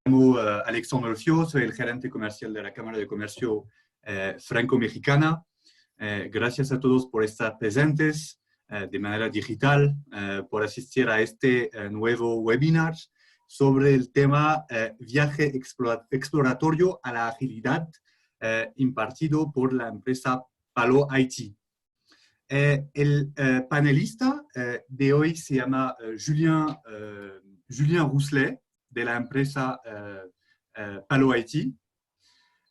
llamo Alexandre Olfio, soy el gerente comercial de la Cámara de Comercio Franco-Mexicana. Gracias a todos por estar presentes de manera digital, por asistir a este nuevo webinar sobre el tema viaje exploratorio a la agilidad impartido por la empresa Palo IT. El panelista de hoy se llama Julien Rousselet, de la empresa Palo IT.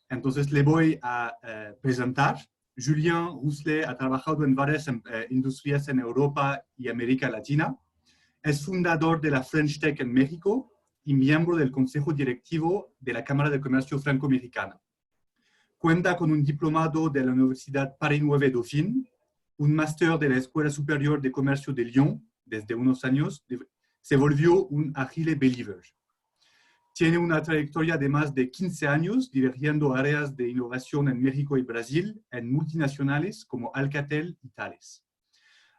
Entonces le voy a presentar. Julien Rousselet ha trabajado en varias industrias en Europa y América Latina. Es fundador de la French Tech en México y miembro del Consejo Directivo de la Cámara de Comercio Franco-Mexicana. Cuenta con un diplomado de la Universidad Paris 9 Dauphine, un máster de la Escuela Superior de Comercio de Lyon. Desde unos años se volvió un Agile Believer. Tiene una trayectoria de más de 15 años dirigiendo áreas de innovación en México y Brasil en multinacionales como Alcatel y Thales.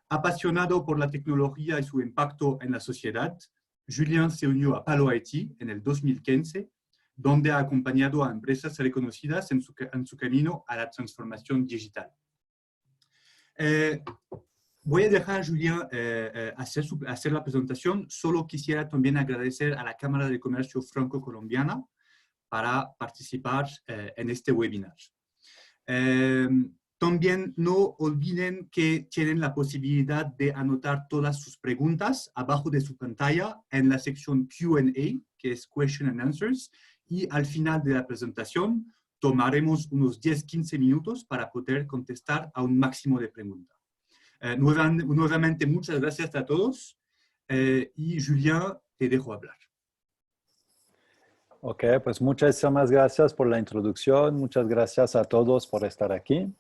Apasionado por la tecnología y su impacto en la sociedad, Julien se unió a Palo IT en el 2015, donde ha acompañado a empresas reconocidas en su camino a la transformación digital. Voy a dejar a Julien hacer la presentación. Solo quisiera también agradecer a la Cámara de Comercio Franco-Colombiana para participar en este webinar. También no olviden que tienen la posibilidad de anotar todas sus preguntas abajo de su pantalla en la sección Q&A, que es Question and Answers, y al final de la presentación tomaremos unos 10-15 minutos para poder contestar a un máximo de preguntas. Nuevamente, muchas gracias a todos y Julien, te dejo hablar. Ok, pues muchísimas gracias por la introducción. Muchas gracias a todos por estar aquí.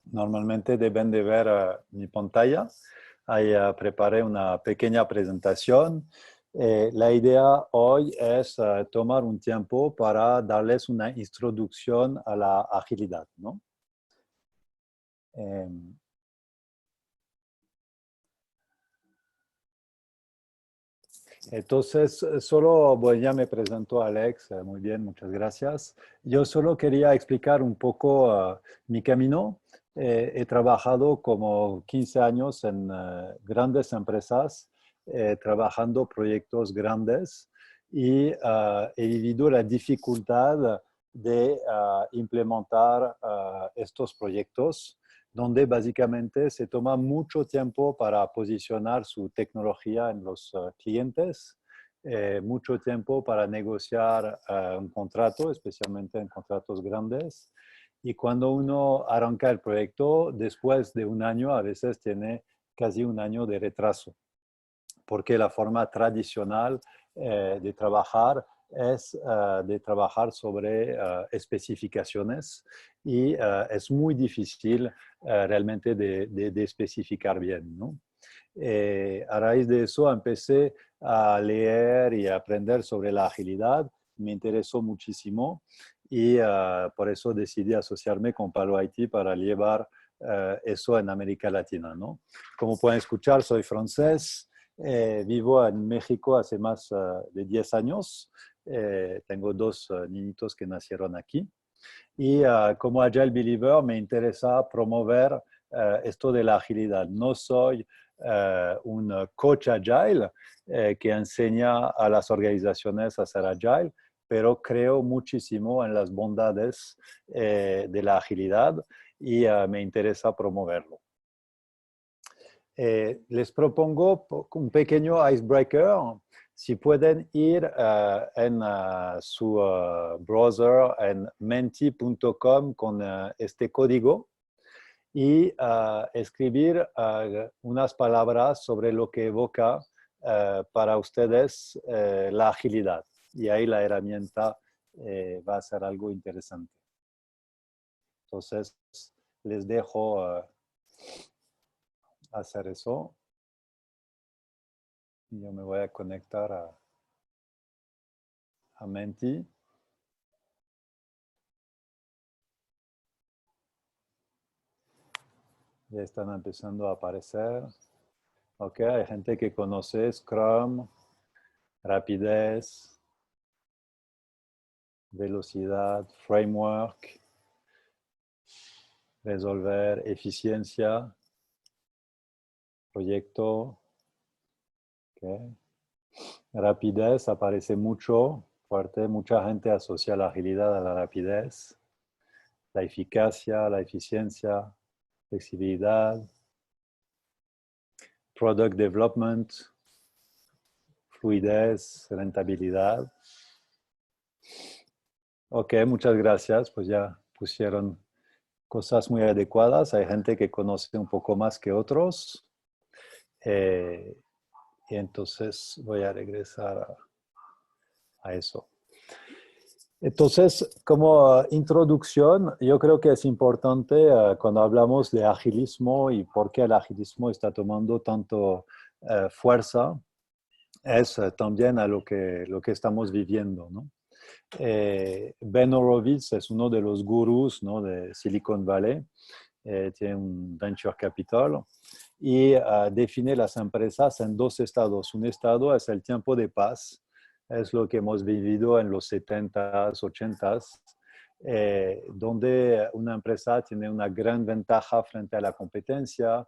Normalmente deben de ver mi pantalla. Ahí preparé una pequeña presentación. La idea hoy es tomar un tiempo para darles una introducción a la agilidad, ¿no? Entonces, solo, bueno, ya me presentó Alex, muy bien, muchas gracias. Yo solo quería explicar un poco mi camino. He trabajado como 15 años en grandes empresas, trabajando proyectos grandes y he vivido la dificultad de implementar estos proyectos donde básicamente se toma mucho tiempo para posicionar su tecnología en los clientes, mucho tiempo para negociar un contrato, especialmente en contratos grandes. Y cuando uno arranca el proyecto, después de un año, a veces tiene casi un año de retraso, porque la forma tradicional de trabajar es de trabajar sobre especificaciones y es muy difícil realmente de especificar bien, ¿no? A raíz de eso empecé a leer y a aprender sobre la agilidad, me interesó muchísimo y por eso decidí asociarme con Palo IT para llevar eso en América Latina, ¿no? Como pueden escuchar, soy francés. Vivo en México hace más de 10 años. Tengo dos niñitos que nacieron aquí. Y como Agile Believer me interesa promover esto de la agilidad. No soy un coach Agile que enseña a las organizaciones a ser Agile, pero creo muchísimo en las bondades de la agilidad y me interesa promoverlo. Les propongo un pequeño icebreaker. Si pueden ir en su browser en menti.com con este código y escribir unas palabras sobre lo que evoca para ustedes la agilidad. Y ahí la herramienta va a ser algo interesante. Entonces, les dejo hacer eso. Yo me voy a conectar a Menti. Ya están empezando a aparecer. Ok, hay gente que conoce Scrum, rapidez. velocidad, framework, resolver, eficiencia, proyecto, okay. Rapidez aparece mucho, fuerte, mucha gente asocia la agilidad a la rapidez, la eficacia, la eficiencia, flexibilidad, product development, fluidez, rentabilidad. Ok, muchas gracias, pues ya pusieron cosas muy adecuadas. Hay gente que conoce un poco más que otros. Y entonces voy a regresar a eso. Entonces, como introducción, yo creo que es importante cuando hablamos de agilismo y por qué el agilismo está tomando tanto fuerza, es también a lo que estamos viviendo, ¿no? Ben Horowitz es uno de los gurús, ¿no?, de Silicon Valley, tiene un venture capital y define las empresas en dos estados. Un estado es el tiempo de paz, es lo que hemos vivido en los 70s, 80s, donde una empresa tiene una gran ventaja frente a la competencia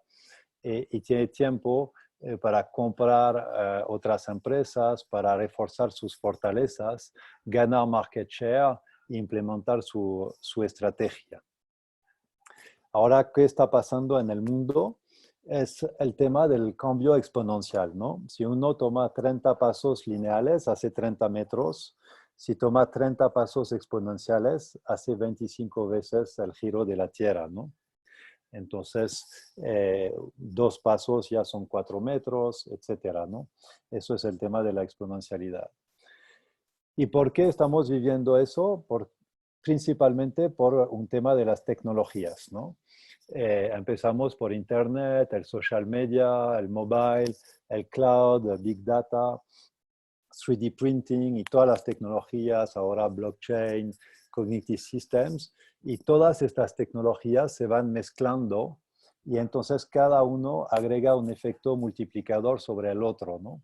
y tiene tiempo para comprar otras empresas, para reforzar sus fortalezas, ganar market share e implementar su estrategia. Ahora, ¿qué está pasando en el mundo? Es el tema del cambio exponencial, ¿no? Si uno toma 30 pasos lineales, hace 30 metros. Si toma 30 pasos exponenciales, hace 25 veces el giro de la Tierra, ¿no? Entonces, 2 pasos ya son 4 metros, etcétera, ¿no? Eso es el tema de la exponencialidad. ¿Y por qué estamos viviendo eso? Principalmente por un tema de las tecnologías, ¿no? Empezamos por Internet, el social media, el mobile, el cloud, el big data, 3D printing y todas las tecnologías, ahora blockchain, cognitive systems, y todas estas tecnologías se van mezclando y entonces cada uno agrega un efecto multiplicador sobre el otro, ¿no?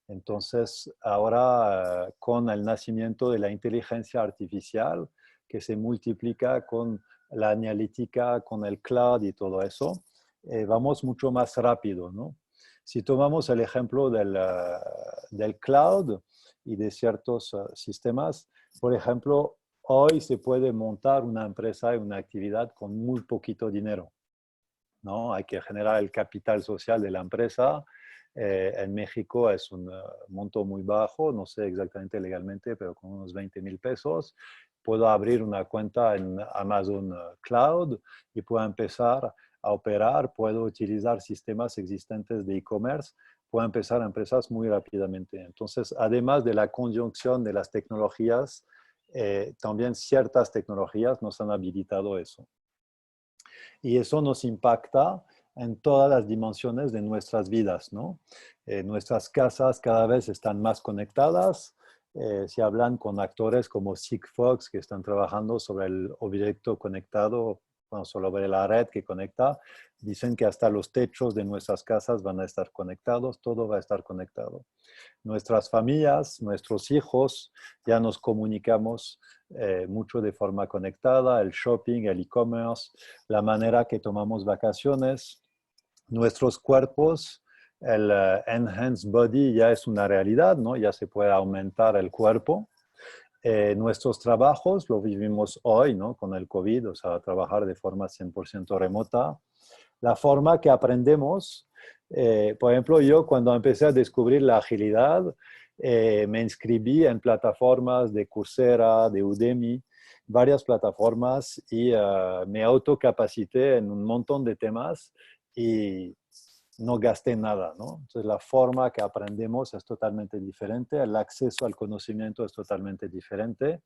Entonces, ahora con el nacimiento de la inteligencia artificial, que se multiplica con la analítica, con el cloud y todo eso, vamos mucho más rápido, ¿no? Si tomamos el ejemplo del cloud y de ciertos sistemas, por ejemplo, hoy se puede montar una empresa y una actividad con muy poquito dinero, ¿no? Hay que generar el capital social de la empresa. En México es un monto muy bajo, no sé exactamente legalmente, pero con unos 20,000 pesos. Puedo abrir una cuenta en Amazon Cloud y puedo empezar a operar, puedo utilizar sistemas existentes de e-commerce, puedo empezar empresas muy rápidamente. Entonces, además de la conjunción de las tecnologías, también ciertas tecnologías nos han habilitado eso. Y eso nos impacta en todas las dimensiones de nuestras vidas, ¿no? Nuestras casas cada vez están más conectadas. Si hablan con actores como Sigfox, que están trabajando sobre el objeto conectado, bueno, sobre la red que conecta, dicen que hasta los techos de nuestras casas van a estar conectados, todo va a estar conectado. Nuestras familias, nuestros hijos, ya nos comunicamos mucho de forma conectada, el shopping, el e-commerce, la manera que tomamos vacaciones, nuestros cuerpos, el enhanced body ya es una realidad, ¿no? Ya se puede aumentar el cuerpo. Nuestros trabajos lo vivimos hoy, ¿no? Con el COVID, o sea, trabajar de forma 100% remota. La forma que aprendemos, por ejemplo, yo cuando empecé a descubrir la agilidad, me inscribí en plataformas de Coursera, de Udemy, varias plataformas y me autocapacité en un montón de temas y no gasté nada, ¿no? Entonces la forma que aprendemos es totalmente diferente, el acceso al conocimiento es totalmente diferente.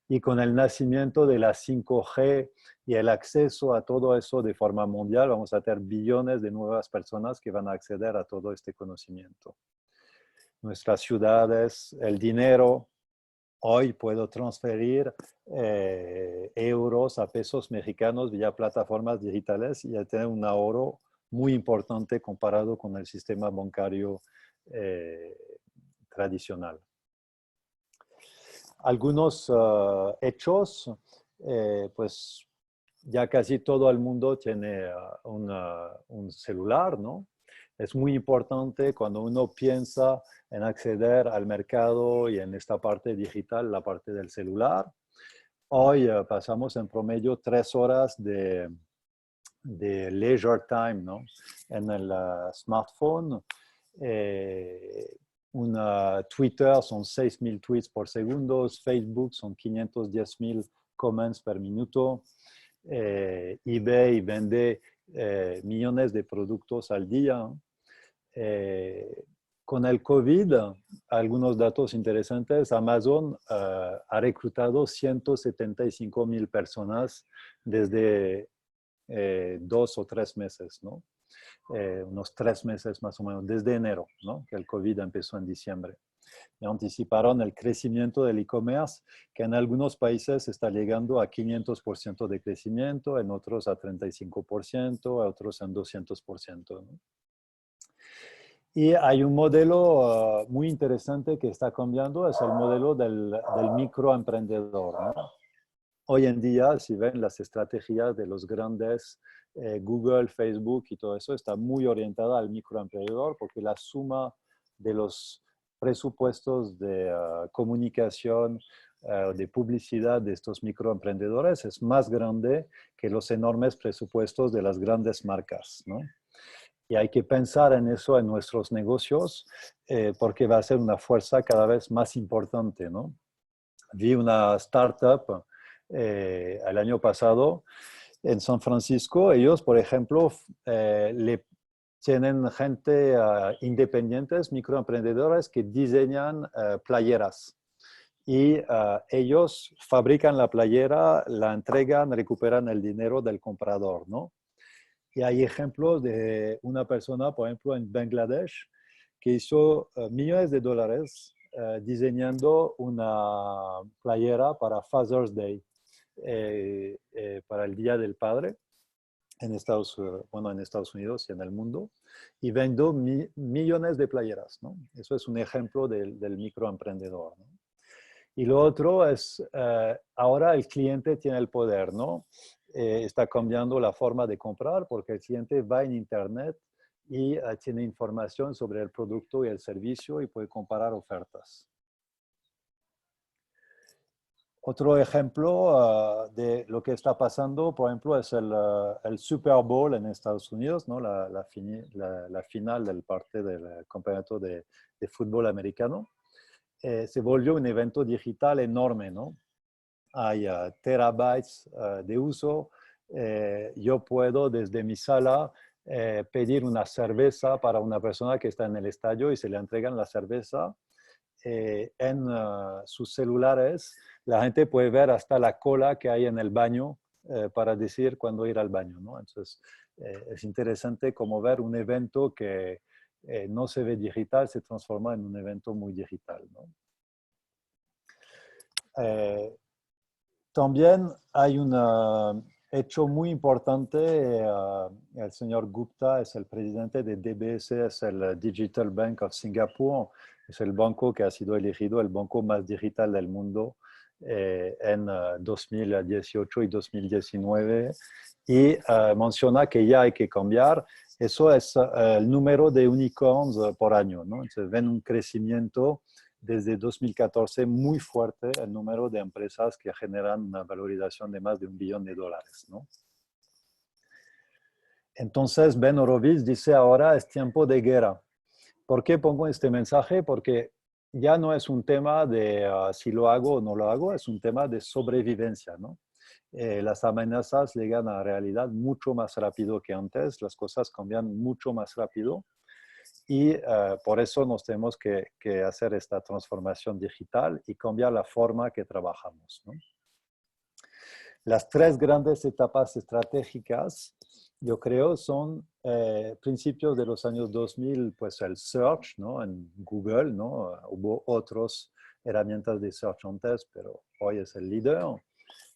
Y con el nacimiento de la 5G y el acceso a todo eso de forma mundial, vamos a tener billones de nuevas personas que van a acceder a todo este conocimiento. Nuestras ciudades, el dinero, hoy puedo transferir euros a pesos mexicanos vía plataformas digitales y tener un ahorro muy importante comparado con el sistema bancario tradicional. algunos hechos, pues ya casi todo el mundo tiene un celular, ¿no? Es muy importante cuando uno piensa en acceder al mercado y en esta parte digital, la parte del celular. Hoy pasamos en promedio 3 horas de leisure time, ¿no? En el smartphone. Twitter son 6.000 tweets por segundo, Facebook son 510.000 comments per minuto, eBay vende millones de productos al día. Con el COVID, algunos datos interesantes, Amazon ha reclutado 175.000 personas desde 2 o 3 meses, ¿no? Unos 3 meses más o menos, desde enero, ¿no? Que el COVID empezó en diciembre. Y anticiparon el crecimiento del e-commerce, que en algunos países está llegando a 500% de crecimiento, en otros a 35%, a otros en 200%, ¿no? Y hay un modelo muy interesante que está cambiando, es el modelo del microemprendedor, ¿no? Hoy en día, si ven las estrategias de los grandes Google, Facebook y todo eso, está muy orientada al microemprendedor porque la suma de los presupuestos de comunicación, de publicidad de estos microemprendedores es más grande que los enormes presupuestos de las grandes marcas, ¿no? Y hay que pensar en eso en nuestros negocios porque va a ser una fuerza cada vez más importante, ¿no? Vi una startup el año pasado en San Francisco. Ellos, por ejemplo, tienen gente independientes, microemprendedores que diseñan playeras. Y ellos fabrican la playera, la entregan, recuperan el dinero del comprador, ¿no? Y hay ejemplos de una persona, por ejemplo, en Bangladesh, que hizo millones de dólares diseñando una playera para Father's Day, para el Día del Padre, en Estados Unidos y en el mundo, y vendió millones de playeras, ¿no? Eso es un ejemplo del microemprendedor, ¿no? Y lo otro es, ahora el cliente tiene el poder, ¿no? Está cambiando la forma de comprar porque el cliente va en Internet y tiene información sobre el producto y el servicio y puede comparar ofertas. Otro ejemplo de lo que está pasando, por ejemplo, es el Super Bowl en Estados Unidos, ¿no? La final del parte del campeonato de fútbol americano. Se volvió un evento digital enorme, ¿no? Hay terabytes de uso. Yo puedo desde mi sala pedir una cerveza para una persona que está en el estadio y se le entregan la cerveza. En sus celulares, la gente puede ver hasta la cola que hay en el baño para decir cuándo ir al baño, ¿no? Entonces, es interesante como ver un evento que no se ve digital, se transforma en un evento muy digital, ¿no? También hay un hecho muy importante. El señor Gupta es el presidente de DBS, es el Digital Bank of Singapore. Es el banco que ha sido elegido el banco más digital del mundo en 2018 y 2019. Y menciona que ya hay que cambiar. Eso es el número de unicorns por año, ¿no? Entonces ven un crecimiento desde 2014 muy fuerte el número de empresas que generan una valorización de más de $1 billón, ¿no? Entonces, Ben Horowitz dice ahora es tiempo de guerra. ¿Por qué pongo este mensaje? Porque ya no es un tema de si lo hago o no lo hago, es un tema de sobrevivencia, ¿no? Las amenazas llegan a la realidad mucho más rápido que antes, las cosas cambian mucho más rápido. Y por eso nos tenemos que hacer esta transformación digital y cambiar la forma que trabajamos, ¿no? Las 3 grandes etapas estratégicas, yo creo, son principios de los años 2000, pues el search, ¿no? En Google, ¿no? Hubo otras herramientas de search antes, pero hoy es el líder.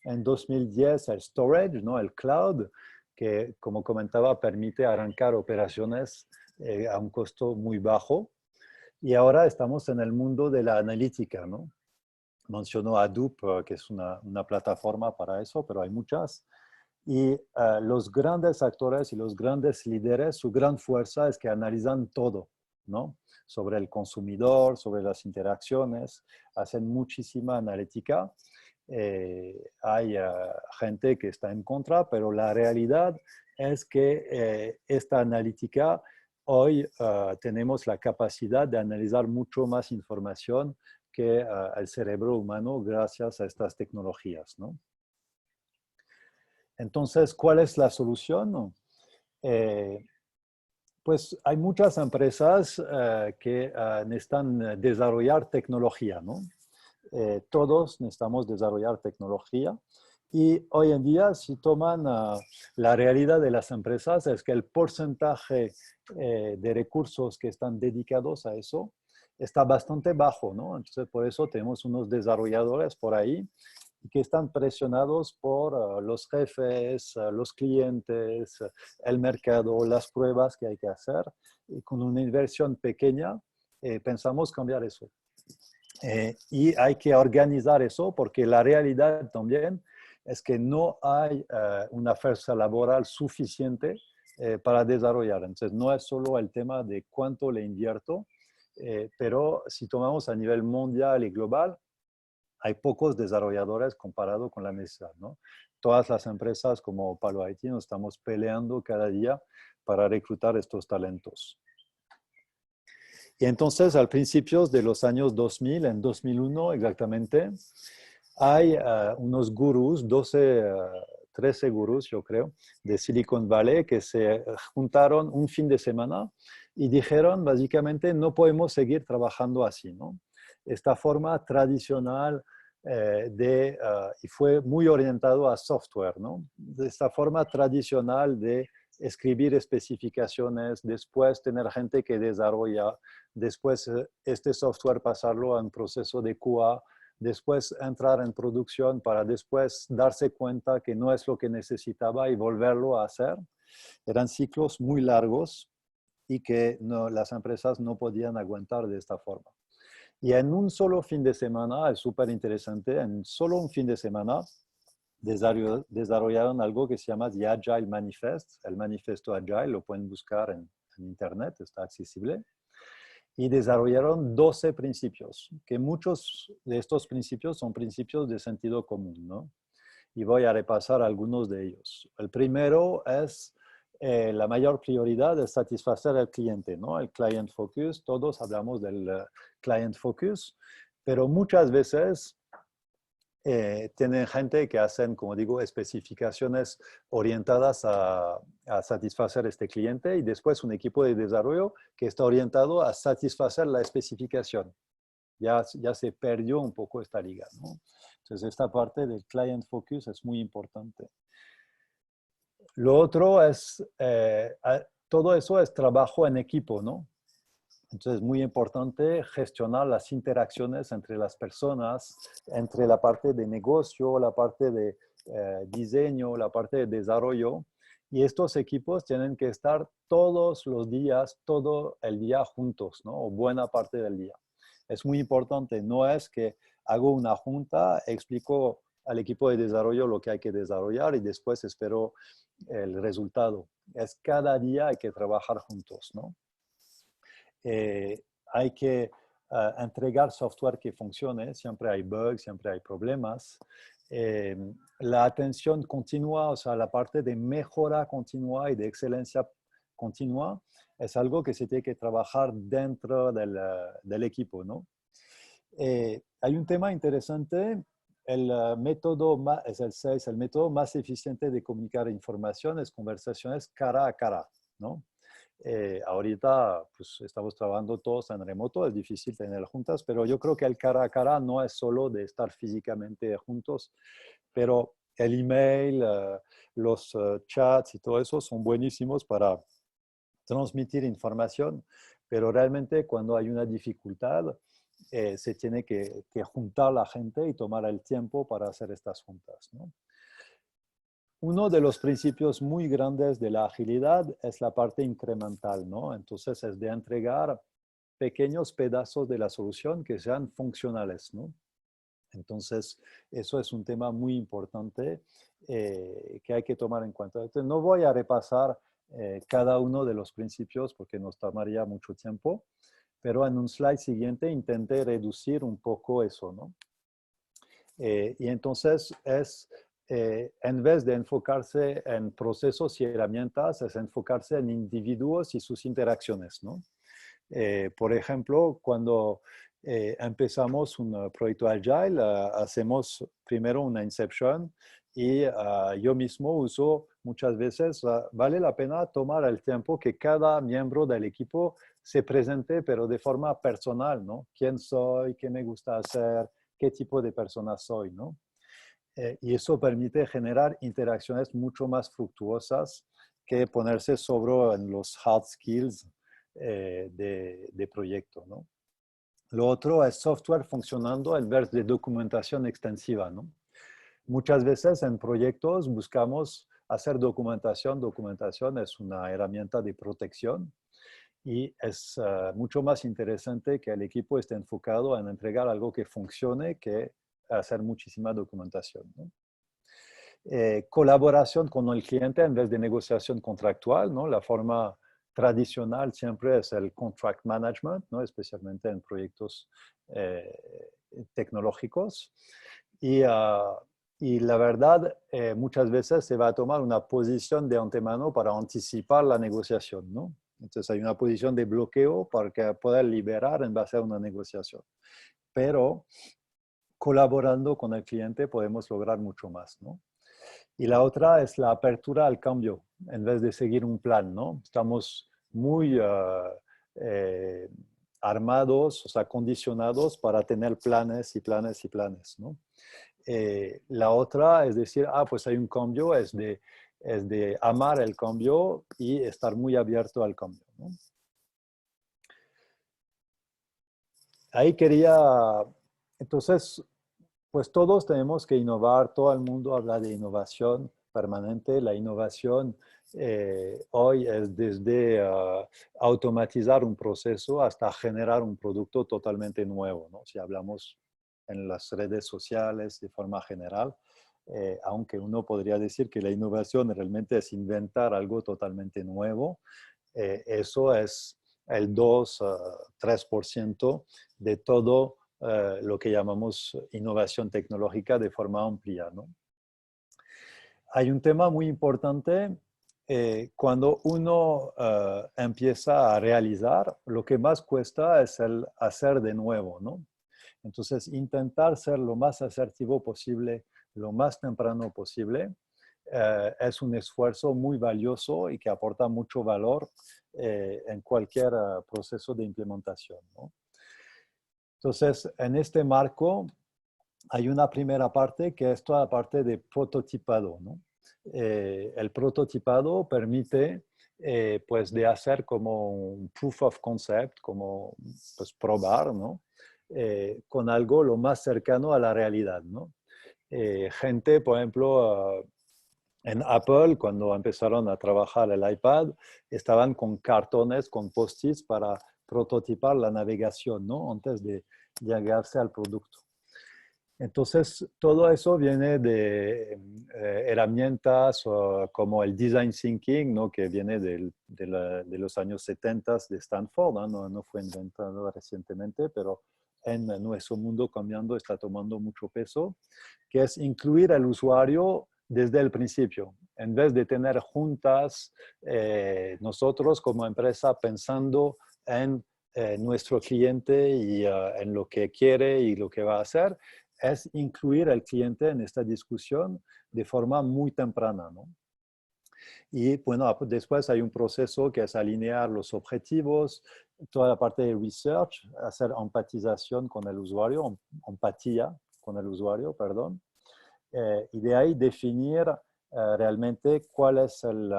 En 2010 el storage, ¿no? El cloud, que como comentaba permite arrancar operaciones a un costo muy bajo. Y ahora estamos en el mundo de la analítica, ¿no? mencionó Hadoop, que es una plataforma para eso, pero hay muchas. Y los grandes actores y los grandes líderes, su gran fuerza es que analizan todo, ¿no? Sobre el consumidor, sobre las interacciones, hacen muchísima analítica. Hay gente que está en contra, pero la realidad es que esta analítica, hoy tenemos la capacidad de analizar mucho más información que el cerebro humano gracias a estas tecnologías, ¿no? Entonces, ¿cuál es la solución? Pues hay muchas empresas que necesitan desarrollar tecnología, ¿no? Todos necesitamos desarrollar tecnología y hoy en día si toman la realidad de las empresas es que el porcentaje de recursos que están dedicados a eso está bastante bajo, ¿no? Entonces por eso tenemos unos desarrolladores por ahí que están presionados por los jefes, los clientes, el mercado, las pruebas que hay que hacer. Y con una inversión pequeña pensamos cambiar eso. Y hay que organizar eso porque la realidad también es que no hay una fuerza laboral suficiente para desarrollar. Entonces, no es solo el tema de cuánto le invierto, pero si tomamos a nivel mundial y global, hay pocos desarrolladores comparado con la necesidad, ¿no? Todas las empresas como Palo IT nos estamos peleando cada día para reclutar estos talentos. Y entonces, al principio de los años 2000, en 2001 exactamente, hay unos gurús, 12, 13 gurús, yo creo, de Silicon Valley que se juntaron un fin de semana y dijeron, básicamente, no podemos seguir trabajando así, ¿no? Esta forma tradicional y fue muy orientado a software, ¿no? De esta forma tradicional de escribir especificaciones, después tener gente que desarrolla, después este software pasarlo a un proceso de QA, después entrar en producción para después darse cuenta que no es lo que necesitaba y volverlo a hacer. Eran ciclos muy largos y que las empresas no podían aguantar de esta forma. Y en un solo fin de semana, es súper interesante, en solo un fin de semana, desarrollaron algo que se llama The Agile Manifest, el manifiesto Agile, lo pueden buscar en internet, está accesible, y desarrollaron 12 principios, que muchos de estos principios son principios de sentido común, ¿no? Y voy a repasar algunos de ellos. El primero es la mayor prioridad es satisfacer al cliente, ¿no? El client focus, todos hablamos del client focus, pero muchas veces tienen gente que hacen, como digo, especificaciones orientadas a satisfacer a este cliente y después un equipo de desarrollo que está orientado a satisfacer la especificación. Ya se perdió un poco esta liga, ¿no? Entonces, esta parte del client focus es muy importante. Lo otro es, todo eso es trabajo en equipo, ¿no? Entonces, es muy importante gestionar las interacciones entre las personas, entre la parte de negocio, la parte de diseño, la parte de desarrollo. Y estos equipos tienen que estar todos los días, todo el día juntos, ¿no? O buena parte del día. Es muy importante, no es que hago una junta, explico al equipo de desarrollo lo que hay que desarrollar y después espero el resultado. Es cada día hay que trabajar juntos, ¿no? Hay que entregar software que funcione, siempre hay bugs, siempre hay problemas. La atención continua, o sea, la parte de mejora continua y de excelencia continua, es algo que se tiene que trabajar dentro del equipo, ¿no? Hay un tema interesante, el método, es el 6, el método más eficiente de comunicar información es conversaciones cara a cara, ¿no? Ahorita pues, estamos trabajando todos en remoto, es difícil tener juntas, pero yo creo que el cara a cara no es solo de estar físicamente juntos, pero el email, los chats y todo eso son buenísimos para transmitir información, pero realmente cuando hay una dificultad, se tiene que juntar la gente y tomar el tiempo para hacer estas juntas, ¿no? Uno de los principios muy grandes de la agilidad es la parte incremental, ¿no? Entonces es de entregar pequeños pedazos de la solución que sean funcionales, ¿no? Entonces, eso es un tema muy importante que hay que tomar en cuenta. Entonces, no voy a repasar cada uno de los principios porque nos tomaría mucho tiempo, pero en un slide siguiente intenté reducir un poco eso, ¿no? Y entonces en vez de enfocarse en procesos y herramientas, es enfocarse en individuos y sus interacciones, ¿no? Por ejemplo, cuando empezamos un proyecto Agile, hacemos primero una inception y yo mismo uso muchas veces, vale la pena tomar el tiempo que cada miembro del equipo se presente, pero de forma personal, ¿no? ¿Quién soy? ¿Qué me gusta hacer? ¿Qué tipo de persona soy? ¿No? Y eso permite generar interacciones mucho más fructuosas que ponerse sobre en los hard skills de proyecto, ¿no? Lo otro es software funcionando en vez de documentación extensiva, ¿no? Muchas veces en proyectos buscamos hacer documentación. Documentación es una herramienta de protección y es mucho más interesante que el equipo esté enfocado en entregar algo que funcione que hacer muchísima documentación, ¿no? Colaboración con el cliente en vez de negociación contractual, ¿no? La forma tradicional siempre es el contract management, ¿no? Especialmente en proyectos tecnológicos. Y la verdad, muchas veces se va a tomar una posición de antemano para anticipar la negociación, ¿no? Entonces hay una posición de bloqueo para poder liberar en base a una negociación. Pero colaborando con el cliente podemos lograr mucho más, ¿no? Y la otra es la apertura al cambio, en vez de seguir un plan, ¿no? Estamos muy armados, o sea, condicionados para tener planes y planes y planes, ¿no? La otra es decir, pues hay un cambio, es de amar el cambio y estar muy abierto al cambio, ¿no? Ahí quería, entonces, pues todos tenemos que innovar, todo el mundo habla de innovación permanente. La innovación hoy es desde automatizar un proceso hasta generar un producto totalmente nuevo, ¿no? Si hablamos en las redes sociales de forma general, aunque uno podría decir que la innovación realmente es inventar algo totalmente nuevo, eso es el 2-3% de todo lo que llamamos innovación tecnológica de forma amplia, ¿no? Hay un tema muy importante cuando uno empieza a realizar, lo que más cuesta es el hacer de nuevo, ¿no? Entonces, intentar ser lo más asertivo posible, lo más temprano posible, es un esfuerzo muy valioso y que aporta mucho valor en cualquier proceso de implementación, ¿no? Entonces, en este marco hay una primera parte que es toda la parte de prototipado, ¿no? El prototipado permite pues de hacer como un proof of concept, como pues probar, ¿no? Con algo lo más cercano a la realidad, ¿no? Gente, por ejemplo, en Apple, cuando empezaron a trabajar el iPad, estaban con cartones, con post-its para prototipar la navegación, ¿no? Antes de llegarse al producto. Entonces, todo eso viene de herramientas como el design thinking, ¿no? Que viene de los años 70 de Stanford, ¿no? No fue inventado recientemente, pero en nuestro mundo cambiando está tomando mucho peso, que es incluir al usuario desde el principio, en vez de tener juntas nosotros como empresa pensando en nuestro cliente y en lo que quiere y lo que va a hacer, es incluir al cliente en esta discusión de forma muy temprana, ¿no? Y bueno, después hay un proceso que es alinear los objetivos, toda la parte de research, hacer empatización con el usuario, empatía con el usuario, perdón, y de ahí definir realmente cuál es el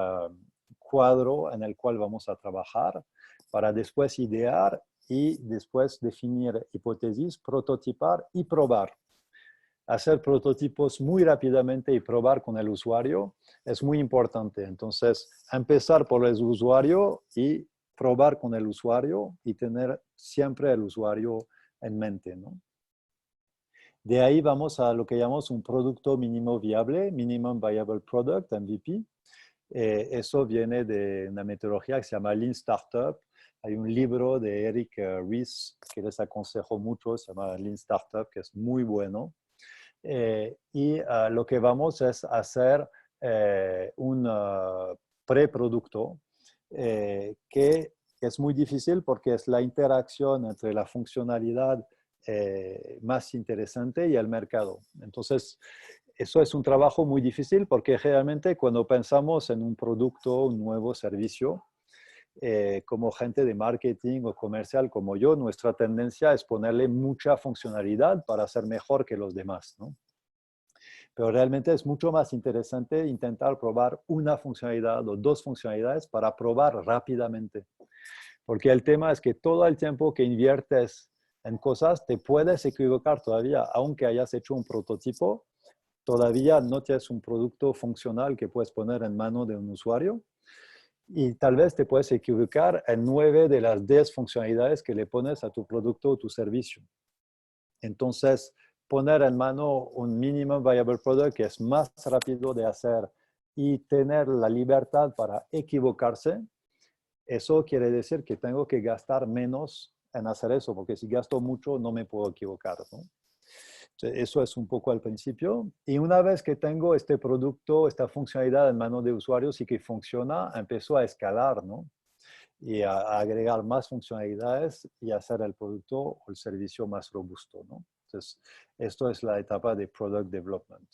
cuadro en el cual vamos a trabajar para después idear y después definir hipótesis, prototipar y probar. Hacer prototipos muy rápidamente y probar con el usuario es muy importante. Entonces, empezar por el usuario y probar con el usuario y tener siempre el usuario en mente, ¿no? De ahí vamos a lo que llamamos un producto mínimo viable, Minimum Viable Product, MVP. Eso viene de una metodología que se llama Lean Startup. Hay un libro de Eric Ries que les aconsejo mucho, se llama Lean Startup, que es muy bueno. Lo que vamos es hacer un preproducto que es muy difícil porque es la interacción entre la funcionalidad más interesante y el mercado. Entonces, eso es un trabajo muy difícil porque realmente cuando pensamos en un producto, un nuevo servicio, como gente de marketing o comercial como yo, nuestra tendencia es ponerle mucha funcionalidad para ser mejor que los demás, ¿no? Pero realmente es mucho más interesante intentar probar una funcionalidad o dos funcionalidades para probar rápidamente. Porque el tema es que todo el tiempo que inviertes en cosas, te puedes equivocar todavía, aunque hayas hecho un prototipo, todavía no tienes un producto funcional que puedes poner en mano de un usuario y tal vez te puedes equivocar en 9 de las 10 funcionalidades que le pones a tu producto o tu servicio. Entonces, poner en mano un minimum viable product que es más rápido de hacer y tener la libertad para equivocarse, eso quiere decir que tengo que gastar menos en hacer eso, porque si gasto mucho no me puedo equivocar, ¿no? Entonces, eso es un poco al principio. Y una vez que tengo este producto, esta funcionalidad en manos de usuarios y que funciona, empiezo a escalar, ¿no? Y a agregar más funcionalidades y hacer el producto o el servicio más robusto, ¿no? Entonces, esto es la etapa de Product Development.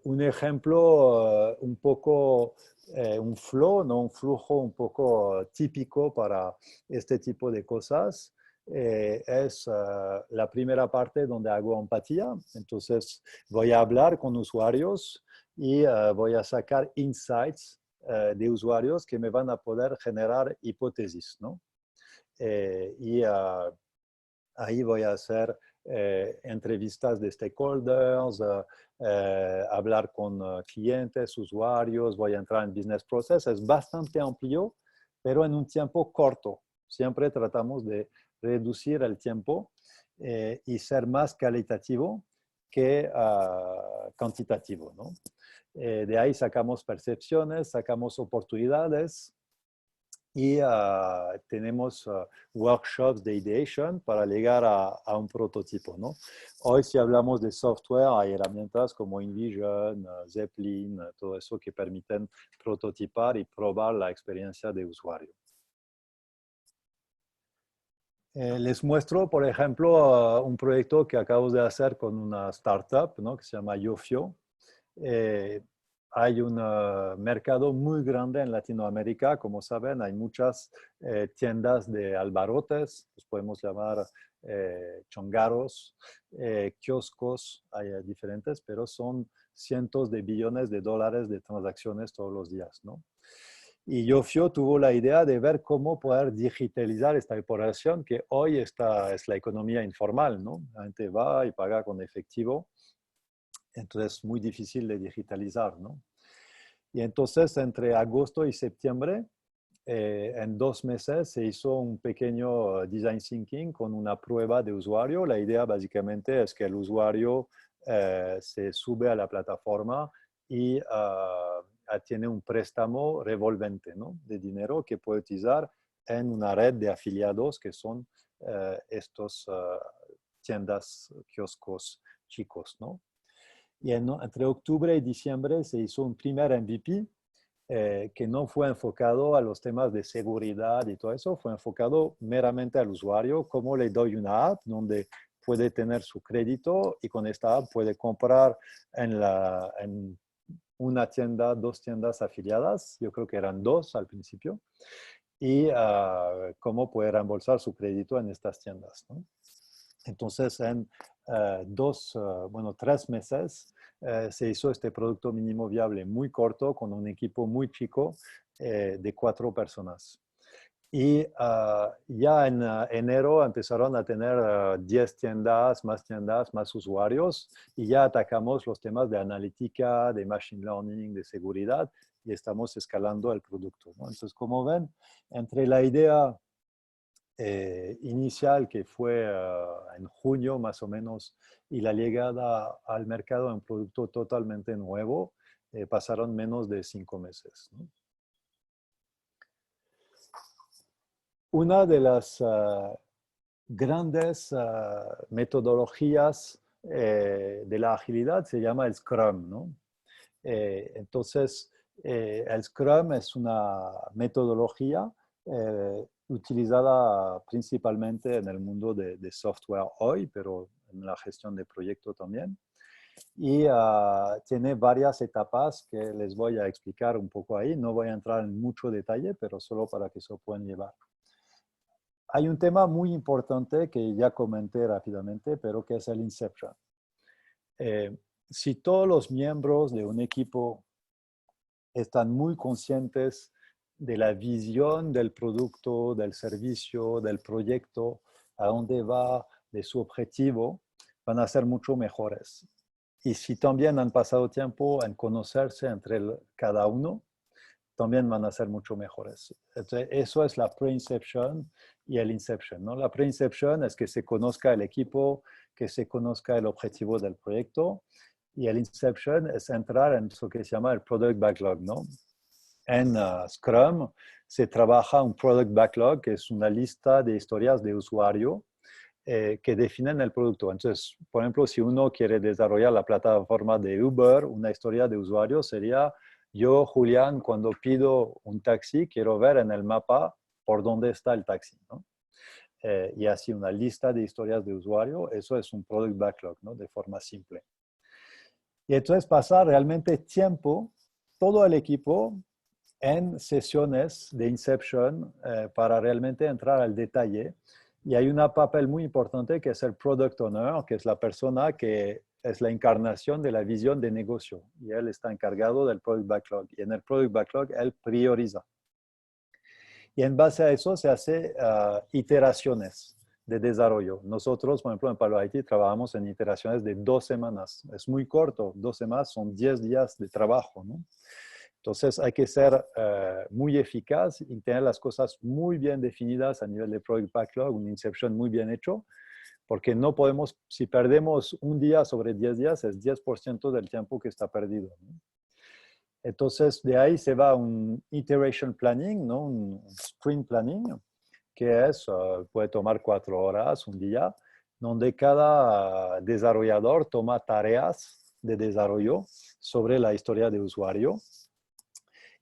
Un ejemplo un poco, un flow, ¿no? Un flujo un poco típico para este tipo de cosas es la primera parte donde hago empatía. Entonces, voy a hablar con usuarios y voy a sacar insights de usuarios que me van a poder generar hipótesis, ¿no? Y ahí voy a hacer entrevistas de stakeholders, hablar con clientes, usuarios, voy a entrar en business process. Es bastante amplio, pero en un tiempo corto. Siempre tratamos de reducir el tiempo y ser más cualitativo que cuantitativo, ¿no? De ahí sacamos percepciones, sacamos oportunidades y tenemos workshops de ideation para llegar a un prototipo, ¿no? Hoy si hablamos de software, hay herramientas como InVision, Zeppelin, todo eso que permiten prototipar y probar la experiencia de usuario. Les muestro, por ejemplo, un proyecto que acabo de hacer con una startup, ¿no? Que se llama Yofio. Hay un mercado muy grande en Latinoamérica, como saben, hay muchas tiendas de albarrotes, los podemos llamar chongaros, kioscos, hay diferentes, pero son cientos de billones de dólares de transacciones todos los días, ¿no? Y Yofio tuvo la idea de ver cómo poder digitalizar esta operación que hoy es la economía informal, ¿no? La gente va y paga con efectivo, entonces es muy difícil de digitalizar, ¿no? Y entonces entre agosto y septiembre, en 2 meses se hizo un pequeño design thinking con una prueba de usuario. La idea básicamente es que el usuario se sube a la plataforma y tiene un préstamo revolvente, ¿no? De dinero que puede utilizar en una red de afiliados que son estos tiendas, kioscos chicos, ¿no? Y entre octubre y diciembre se hizo un primer MVP que no fue enfocado a los temas de seguridad y todo eso, fue enfocado meramente al usuario, cómo le doy una app donde puede tener su crédito y con esta app puede comprar en una tienda, 2 tiendas afiliadas, yo creo que eran 2 al principio, y cómo puede reembolsar su crédito en estas tiendas, ¿no? Entonces, en 3 meses se hizo este producto mínimo viable muy corto con un equipo muy chico de 4 personas. Y ya en enero empezaron a tener 10 tiendas, más usuarios y ya atacamos los temas de analítica, de machine learning, de seguridad y estamos escalando el producto, ¿no? Entonces, como ven, entre la idea inicial que fue en junio más o menos y la llegada al mercado de un producto totalmente nuevo, pasaron menos de 5 meses, ¿no? Una de las grandes metodologías de la agilidad se llama el Scrum, ¿no? Entonces, el Scrum es una metodología utilizada principalmente en el mundo de software hoy, pero en la gestión de proyectos también. Y tiene varias etapas que les voy a explicar un poco ahí. No voy a entrar en mucho detalle, pero solo para que se puedan llevar. Hay un tema muy importante que ya comenté rápidamente, pero que es el Inception. Si todos los miembros de un equipo están muy conscientes de la visión del producto, del servicio, del proyecto, a dónde va, de su objetivo, van a ser mucho mejores. Y si también han pasado tiempo en conocerse entre cada uno, también van a ser mucho mejores. Entonces, eso es la pre-inception y el inception, ¿no? La pre-inception es que se conozca el equipo, que se conozca el objetivo del proyecto, y el inception es entrar en lo que se llama el product backlog, ¿no? En Scrum se trabaja un product backlog, que es una lista de historias de usuario que definen el producto. Entonces, por ejemplo, si uno quiere desarrollar la plataforma de Uber, una historia de usuario sería: yo, Julián, cuando pido un taxi, quiero ver en el mapa por dónde está el taxi, ¿no? Y así una lista de historias de usuario, eso es un product backlog, ¿no? De forma simple. Y entonces pasa realmente tiempo, todo el equipo, en sesiones de Inception para realmente entrar al detalle. Y hay un papel muy importante que es el Product Owner, que es la persona que es la encarnación de la visión de negocio. Y él está encargado del Product Backlog. Y en el Product Backlog, él prioriza. Y en base a eso se hace iteraciones de desarrollo. Nosotros, por ejemplo, en Palo IT trabajamos en iteraciones de 2 semanas. Es muy corto. 2 semanas son 10 días de trabajo, ¿no? Entonces hay que ser muy eficaz y tener las cosas muy bien definidas a nivel de Product Backlog, un Inception muy bien hecho, porque no podemos, si perdemos un día sobre 10 días, es 10% del tiempo que está perdido, ¿no? Entonces de ahí se va un Iteration Planning, ¿no? Un Sprint Planning, que es, puede tomar 4 horas, un día, donde cada desarrollador toma tareas de desarrollo sobre la historia de usuario.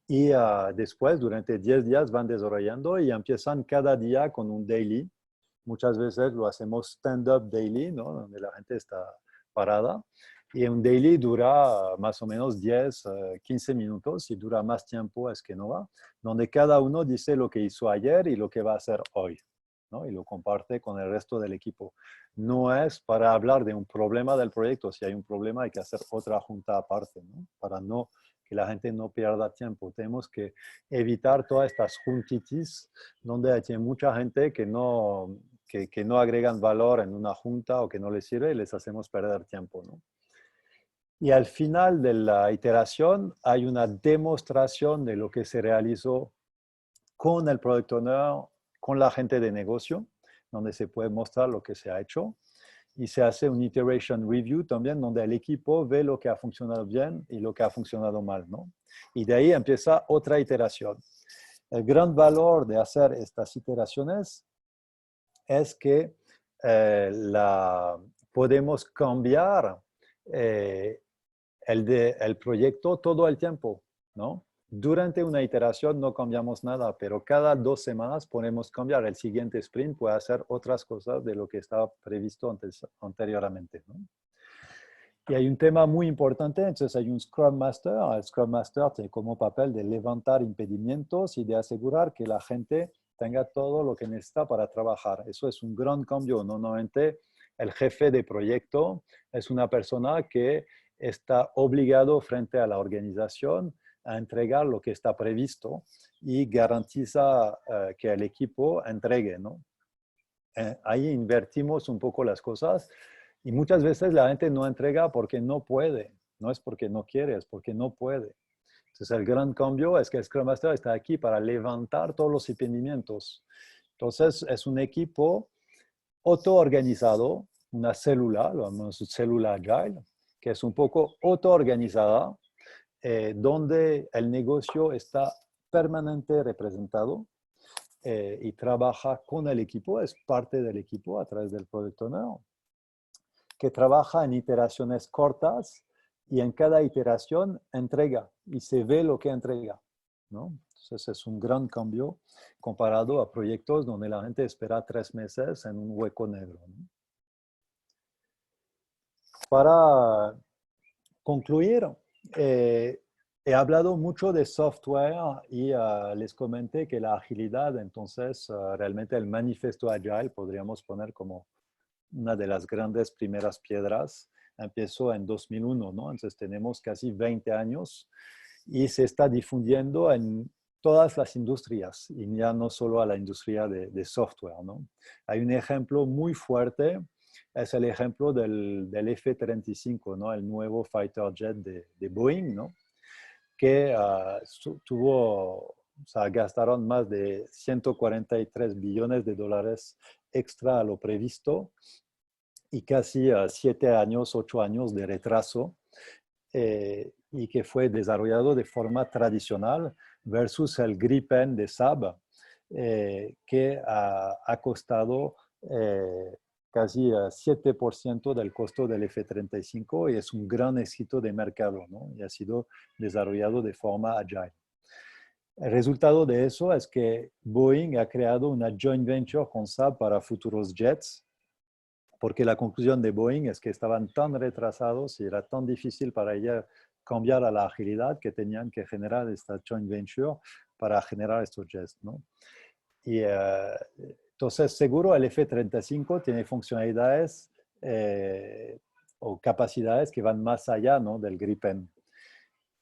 Y después, durante 10 días, van desarrollando y empiezan cada día con un daily. Muchas veces lo hacemos stand-up daily, ¿no? Donde la gente está parada. Y un daily dura más o menos 10, 15 minutos. Si dura más tiempo es que no va. Donde cada uno dice lo que hizo ayer y lo que va a hacer hoy, ¿no? Y lo comparte con el resto del equipo. No es para hablar de un problema del proyecto. Si hay un problema hay que hacer otra junta aparte, ¿no? Para no que la gente no pierda tiempo. Tenemos que evitar todas estas juntitis donde hay mucha gente que no agregan valor en una junta o que no les sirve y les hacemos perder tiempo, ¿no? Y al final de la iteración hay una demostración de lo que se realizó con el Product Owner, con la gente de negocio, donde se puede mostrar lo que se ha hecho. Y se hace un iteration review también, donde el equipo ve lo que ha funcionado bien y lo que ha funcionado mal, ¿no? Y de ahí empieza otra iteración. El gran valor de hacer estas iteraciones es que podemos cambiar el proyecto todo el tiempo, ¿no? Durante una iteración no cambiamos nada, pero cada 2 semanas podemos cambiar. El siguiente sprint puede hacer otras cosas de lo que estaba previsto anteriormente, ¿no? Y hay un tema muy importante, entonces hay un Scrum Master. El Scrum Master tiene como papel de levantar impedimentos y de asegurar que la gente tenga todo lo que necesita para trabajar. Eso es un gran cambio. Normalmente el jefe de proyecto es una persona que está obligado frente a la organización a entregar lo que está previsto y garantiza que el equipo entregue, ¿no? Ahí invertimos un poco las cosas y muchas veces la gente no entrega porque no puede. No es porque no quiere, es porque no puede. Entonces el gran cambio es que el Scrum Master está aquí para levantar todos los impedimentos Entonces, es un equipo autoorganizado, una célula, lo llamamos célula agile, que es un poco autoorganizada, donde el negocio está permanentemente representado y trabaja con el equipo, es parte del equipo a través del Product Owner, que trabaja en iteraciones cortas y en cada iteración entrega y se ve lo que entrega, ¿no? Entonces es un gran cambio comparado a proyectos donde la gente espera 3 meses en un hueco negro, ¿no? Para concluir, he hablado mucho de software y les comenté que la agilidad, entonces realmente el manifiesto Agile podríamos poner como una de las grandes primeras piedras. Empezó en 2001, ¿no? Entonces tenemos casi 20 años y se está difundiendo en todas las industrias y ya no solo a la industria de software, ¿no? Hay un ejemplo muy fuerte, es el ejemplo del F-35, ¿no? El nuevo fighter jet de Boeing, ¿no? Que tuvo, o sea, gastaron más de 143 billones de dólares extra a lo previsto y casi 7 años, 8 años de retraso, y que fue desarrollado de forma tradicional versus el Gripen de Saab, que ha costado casi 7% del costo del F-35 y es un gran éxito de mercado, ¿no? Y ha sido desarrollado de forma agile. El resultado de eso es que Boeing ha creado una joint venture con Saab para futuros jets, porque la conclusión de Boeing es que estaban tan retrasados y era tan difícil para ella cambiar a la agilidad que tenían que generar esta joint venture para generar estos jets, ¿no? Y entonces, seguro el F-35 tiene funcionalidades o capacidades que van más allá, ¿no? Del Gripen.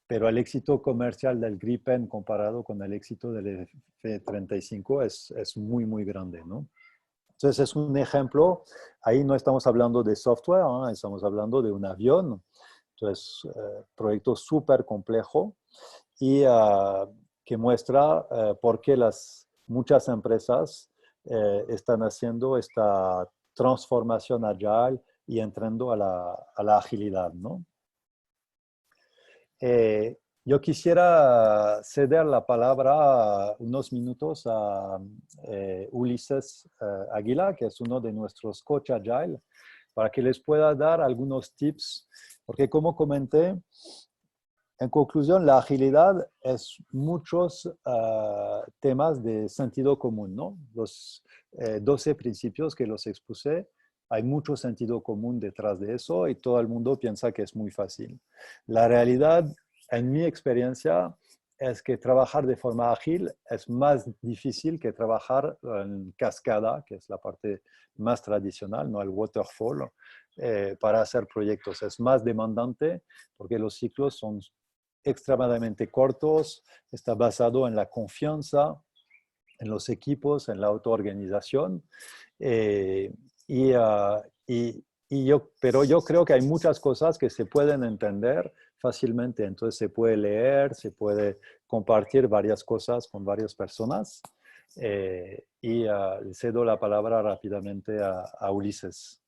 Pero el éxito comercial del Gripen comparado con el éxito del F-35 es muy, muy grande, ¿no? Entonces, es un ejemplo. Ahí no estamos hablando de software, ¿no? Estamos hablando de un avión. Entonces, proyecto súper complejo y que muestra por qué muchas empresas están haciendo esta transformación agile y entrando a la agilidad, ¿no? Yo quisiera ceder la palabra unos minutos a Ulises Aguila, que es uno de nuestros coach agile, para que les pueda dar algunos tips, porque como comenté, en conclusión, la agilidad es muchos temas de sentido común, ¿no? Los 12 principios que los expuse, hay mucho sentido común detrás de eso y todo el mundo piensa que es muy fácil. La realidad, en mi experiencia, es que trabajar de forma ágil es más difícil que trabajar en cascada, que es la parte más tradicional, ¿no? El waterfall, para hacer proyectos. Es más demandante porque los ciclos son extremadamente cortos, está basado en la confianza, en los equipos, en la autoorganización. Pero yo creo que hay muchas cosas que se pueden entender fácilmente. Entonces se puede leer, se puede compartir varias cosas con varias personas. Cedo la palabra rápidamente a Ulises.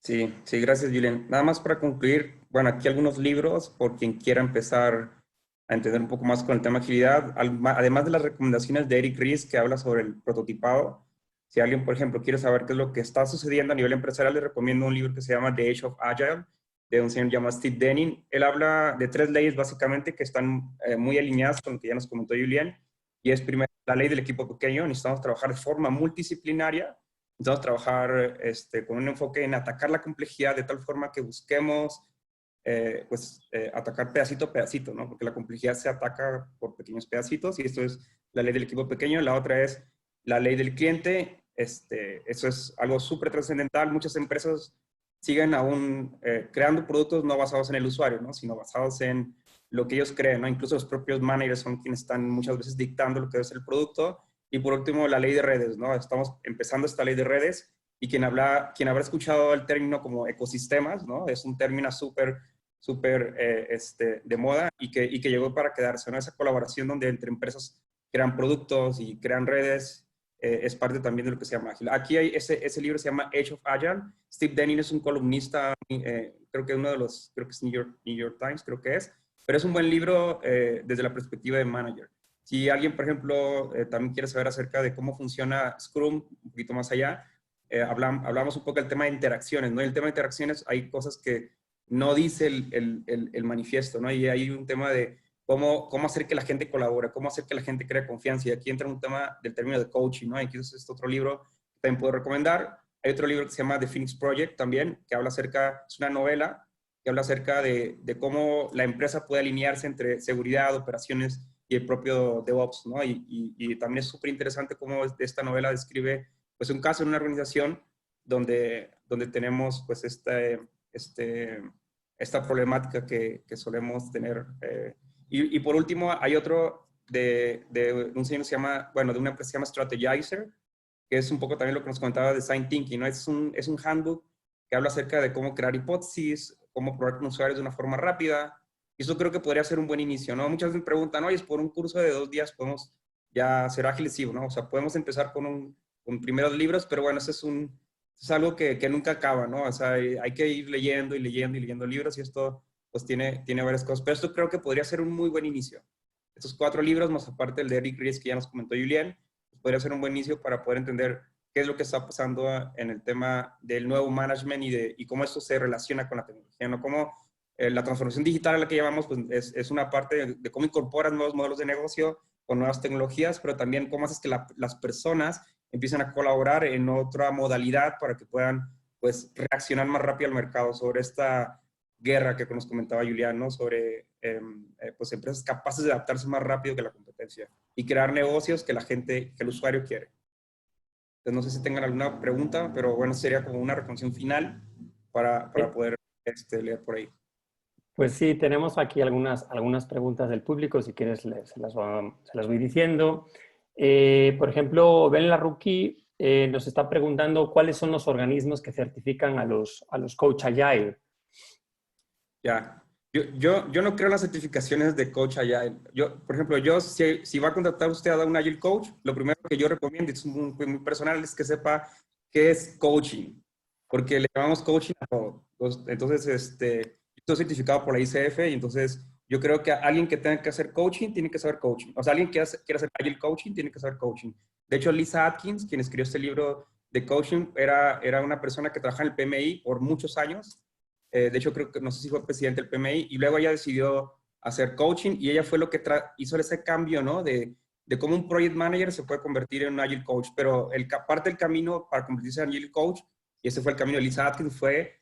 Sí, sí, gracias, Julián. Nada más para concluir, bueno, aquí algunos libros por quien quiera empezar a entender un poco más con el tema de agilidad, además de las recomendaciones de Eric Ries que habla sobre el prototipado. Si alguien, por ejemplo, quiere saber qué es lo que está sucediendo a nivel empresarial, le recomiendo un libro que se llama The Age of Agile, de un señor llamado Steve Denning. Él habla de 3 leyes básicamente que están muy alineadas con lo que ya nos comentó Julián, y es primero la ley del equipo pequeño. Necesitamos trabajar de forma multidisciplinaria. Necesitamos trabajar con un enfoque en atacar la complejidad de tal forma que busquemos atacar pedacito a pedacito, ¿no? Porque la complejidad se ataca por pequeños pedacitos y esto es la ley del equipo pequeño. La otra es la ley del cliente. Eso es algo súper trascendental. Muchas empresas siguen aún creando productos no basados en el usuario, ¿no? Sino basados en lo que ellos creen, ¿no? Incluso los propios managers son quienes están muchas veces dictando lo que es el producto. Y por último, la ley de redes, ¿no? Estamos empezando esta ley de redes y quien habrá escuchado el término como ecosistemas, ¿no? Es un término súper de moda y que llegó para quedarse, ¿no? Esa colaboración donde entre empresas crean productos y crean redes es parte también de lo que se llama Agile. Aquí hay ese libro se llama Age of Agile. Steve Denning es un columnista, creo que uno de los, creo que es New York Times, creo que es, pero es un buen libro desde la perspectiva de manager. Si alguien, por ejemplo, también quiere saber acerca de cómo funciona Scrum, un poquito más allá, hablamos un poco del tema de interacciones, ¿no? Y el tema de interacciones, hay cosas que no dice el manifiesto, ¿no? Y hay un tema de cómo hacer que la gente colabore, cómo hacer que la gente cree confianza. Y aquí entra un tema del término de coaching, ¿no? Y aquí es este otro libro que también puedo recomendar. Hay otro libro que se llama The Phoenix Project también, que habla acerca, es una novela que habla acerca de cómo la empresa puede alinearse entre seguridad, operaciones y el propio DevOps, ¿no? Y también es súper interesante cómo esta novela describe pues un caso en una organización donde tenemos pues esta problemática que solemos tener. Y por último, hay otro de un señor que se llama, bueno, de una empresa que se llama Strategizer, que es un poco también lo que nos comentaba de Design Thinking, ¿no? Es un handbook que habla acerca de cómo crear hipótesis, cómo probar con usuarios de una forma rápida. Y eso creo que podría ser un buen inicio, ¿no? Muchas veces me preguntan, oye, por un curso de 2 días podemos ya ser ágiles, sí, ¿no? O sea, podemos empezar con primeros libros, pero bueno, eso es algo que nunca acaba, ¿no? O sea, hay que ir leyendo y leyendo y leyendo libros y esto pues tiene varias cosas. Pero esto creo que podría ser un muy buen inicio. Estos 4 libros, más aparte el de Eric Ries que ya nos comentó Julián, pues podría ser un buen inicio para poder entender qué es lo que está pasando en el tema del nuevo management y cómo esto se relaciona con la tecnología, ¿no? Cómo la transformación digital a la que llamamos pues, es una parte de cómo incorporas nuevos modelos de negocio con nuevas tecnologías, pero también cómo haces que las personas empiecen a colaborar en otra modalidad para que puedan pues, reaccionar más rápido al mercado sobre esta guerra que nos comentaba Julián, ¿no? Sobre pues, empresas capaces de adaptarse más rápido que la competencia y crear negocios que que el usuario quiere. Entonces, no sé si tengan alguna pregunta, pero bueno, sería como una reflexión final para poder leer por ahí. Pues sí, tenemos aquí algunas preguntas del público, si quieres se las voy diciendo. Por ejemplo, Ben Larruqui nos está preguntando cuáles son los organismos que certifican a los Coach Agile. Ya, yo no creo en las certificaciones de Coach Agile. Por ejemplo, si va a contratar usted a un Agile Coach, lo primero que yo recomiendo, es muy personal, es que sepa qué es coaching, porque le llamamos coaching a todo. Entonces, estoy certificado por la ICF y entonces yo creo que alguien que tenga que hacer coaching tiene que saber coaching. O sea, alguien que quiera hacer Agile Coaching tiene que saber coaching. De hecho, Lisa Atkins, quien escribió este libro de coaching, era una persona que trabajaba en el PMI por muchos años. De hecho, creo que no sé si fue presidente del PMI y luego ella decidió hacer coaching y ella fue lo que hizo ese cambio, ¿no? De cómo un project manager se puede convertir en un Agile Coach. Pero parte del camino para convertirse en Agile Coach, y ese fue el camino de Lisa Atkins, fue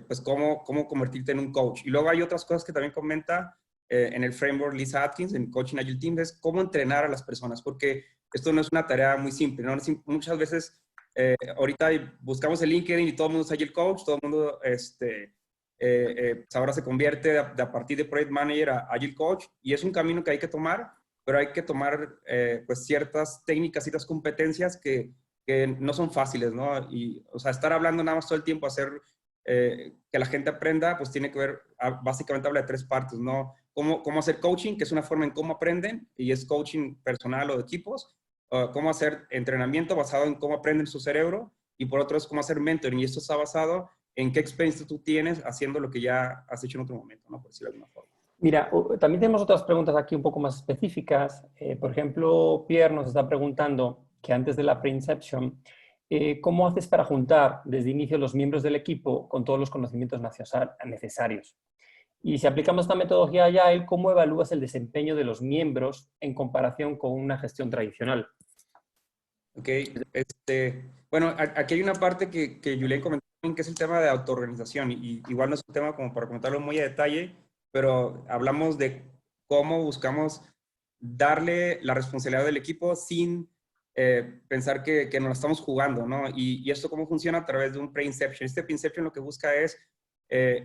pues cómo convertirte en un coach. Y luego hay otras cosas que también comenta en el framework Lisa Atkins, en Coaching Agile Teams, es cómo entrenar a las personas, porque esto no es una tarea muy simple, ¿no? Muchas veces, ahorita buscamos el LinkedIn y todo el mundo es Agile Coach, todo el mundo ahora se convierte a partir de Project Manager a Agile Coach, y es un camino que hay que tomar, pero hay que tomar pues ciertas técnicas, ciertas competencias que no son fáciles, ¿no? Y, o sea, estar hablando nada más todo el tiempo, hacer que la gente aprenda, pues tiene que ver, básicamente habla de 3 partes, ¿no? Cómo hacer coaching, que es una forma en cómo aprenden, y es coaching personal o de equipos. Cómo hacer entrenamiento basado en cómo aprenden su cerebro, y por otro es cómo hacer mentoring, y esto está basado en qué experiencia tú tienes haciendo lo que ya has hecho en otro momento, ¿no? Por decirlo de alguna forma. Mira, también tenemos otras preguntas aquí un poco más específicas. Por ejemplo, Pierre nos está preguntando que antes de la pre-inception, ¿cómo haces para juntar desde inicio los miembros del equipo con todos los conocimientos necesarios? Y si aplicamos esta metodología Agile, ¿cómo evalúas el desempeño de los miembros en comparación con una gestión tradicional? Ok, bueno, aquí hay una parte que Julián comentó, que es el tema de autoorganización, y igual no es un tema como para comentarlo muy a detalle, pero hablamos de cómo buscamos darle la responsabilidad del equipo sin pensar que nos la estamos jugando, ¿no? Y esto cómo funciona a través de un pre-inception. Este pre-inception lo que busca es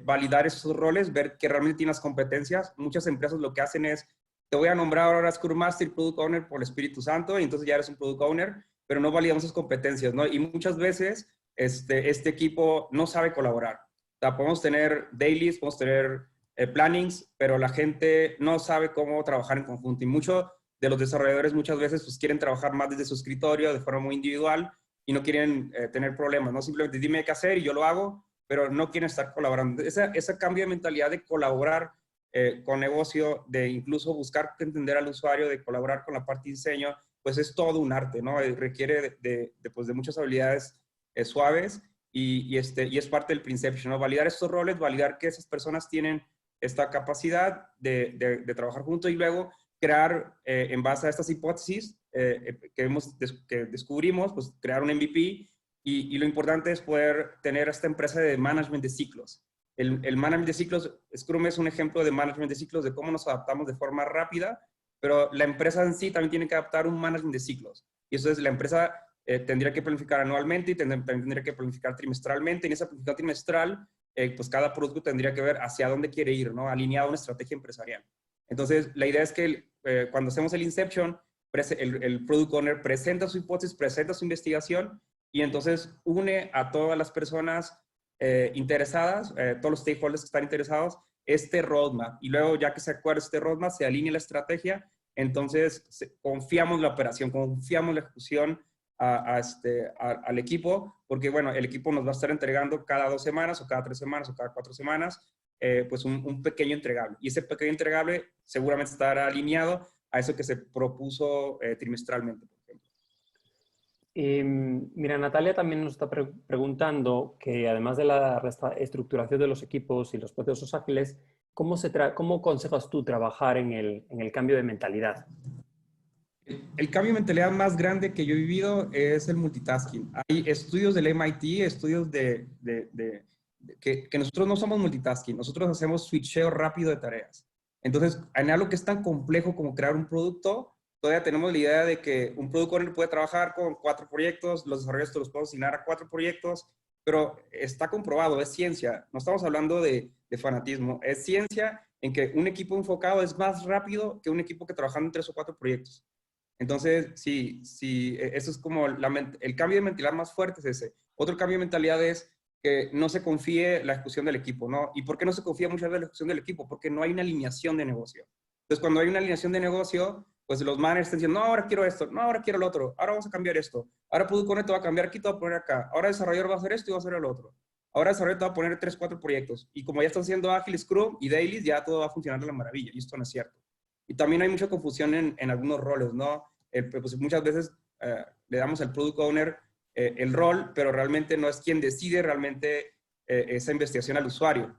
validar esos roles, ver que realmente tienes competencias. Muchas empresas lo que hacen es, te voy a nombrar ahora Scrum Master y Product Owner por el Espíritu Santo, y entonces ya eres un Product Owner, pero no validamos esas competencias, ¿no? Y muchas veces este equipo no sabe colaborar. O sea, podemos tener dailies, podemos tener plannings, pero la gente no sabe cómo trabajar en conjunto. Y mucho de los desarrolladores muchas veces pues, quieren trabajar más desde su escritorio, de forma muy individual, y no quieren tener problemas, ¿no? Simplemente dime qué hacer y yo lo hago, pero no quieren estar colaborando. Ese cambio de mentalidad de colaborar con negocio, de incluso buscar entender al usuario, de colaborar con la parte de diseño, pues es todo un arte, ¿no? Requiere pues de muchas habilidades suaves y es parte del Prinception, ¿no? Validar estos roles, validar que esas personas tienen esta capacidad de trabajar juntos y luego crear, en base a estas hipótesis que descubrimos, pues crear un MVP y lo importante es poder tener esta empresa de management de ciclos. El management de ciclos, Scrum es un ejemplo de management de ciclos, de cómo nos adaptamos de forma rápida, pero la empresa en sí también tiene que adaptar un management de ciclos. Y eso es, la empresa tendría que planificar anualmente y también tendría que planificar trimestralmente. En esa planificación trimestral, pues cada producto tendría que ver hacia dónde quiere ir, ¿no? Alineado a una estrategia empresarial. Entonces, la idea es que cuando hacemos el Inception, el Product Owner presenta su hipótesis, presenta su investigación y entonces une a todas las personas interesadas, todos los stakeholders que están interesados, este roadmap. Y luego, ya que se acuerda este roadmap, se alinea la estrategia, entonces confiamos la operación, confiamos la ejecución al equipo, porque bueno, el equipo nos va a estar entregando cada 2 semanas, o cada 3 semanas, o cada 4 semanas, pues un pequeño entregable. Y ese pequeño entregable seguramente estará alineado a eso que se propuso trimestralmente, por ejemplo. Mira, Natalia también nos está preguntando que además de la estructuración de los equipos y los procesos ágiles, ¿cómo aconsejas tú trabajar en el cambio de mentalidad? El cambio de mentalidad más grande que yo he vivido es el multitasking. Hay estudios del MIT, estudios que nosotros no somos multitasking, nosotros hacemos switcheo rápido de tareas. Entonces, en algo que es tan complejo como crear un producto, todavía tenemos la idea de que un product owner puede trabajar con 4 proyectos, los desarrolladores los podemos asignar a 4 proyectos, pero está comprobado, es ciencia. No estamos hablando de fanatismo, es ciencia en que un equipo enfocado es más rápido que un equipo que trabajando en 3 o 4 proyectos. Entonces, sí, eso es como el cambio de mentalidad más fuerte es ese. Otro cambio de mentalidad es que no se confíe la ejecución del equipo, ¿no? ¿Y por qué no se confía muchas veces la ejecución del equipo? Porque no hay una alineación de negocio. Entonces, cuando hay una alineación de negocio, pues los managers están diciendo, no, ahora quiero esto, no, ahora quiero lo otro, ahora vamos a cambiar esto, ahora Product Owner te va a cambiar aquí, te va a poner acá, ahora desarrollador va a hacer esto y va a hacer el otro, ahora desarrollador te va a poner 3, 4 proyectos. Y como ya están haciendo Agile, Scrum y Dailies, ya todo va a funcionar de la maravilla. Y esto no es cierto. Y también hay mucha confusión en algunos roles, ¿no? Pues muchas veces le damos al Product Owner el rol, pero realmente no es quien decide realmente esa investigación al usuario.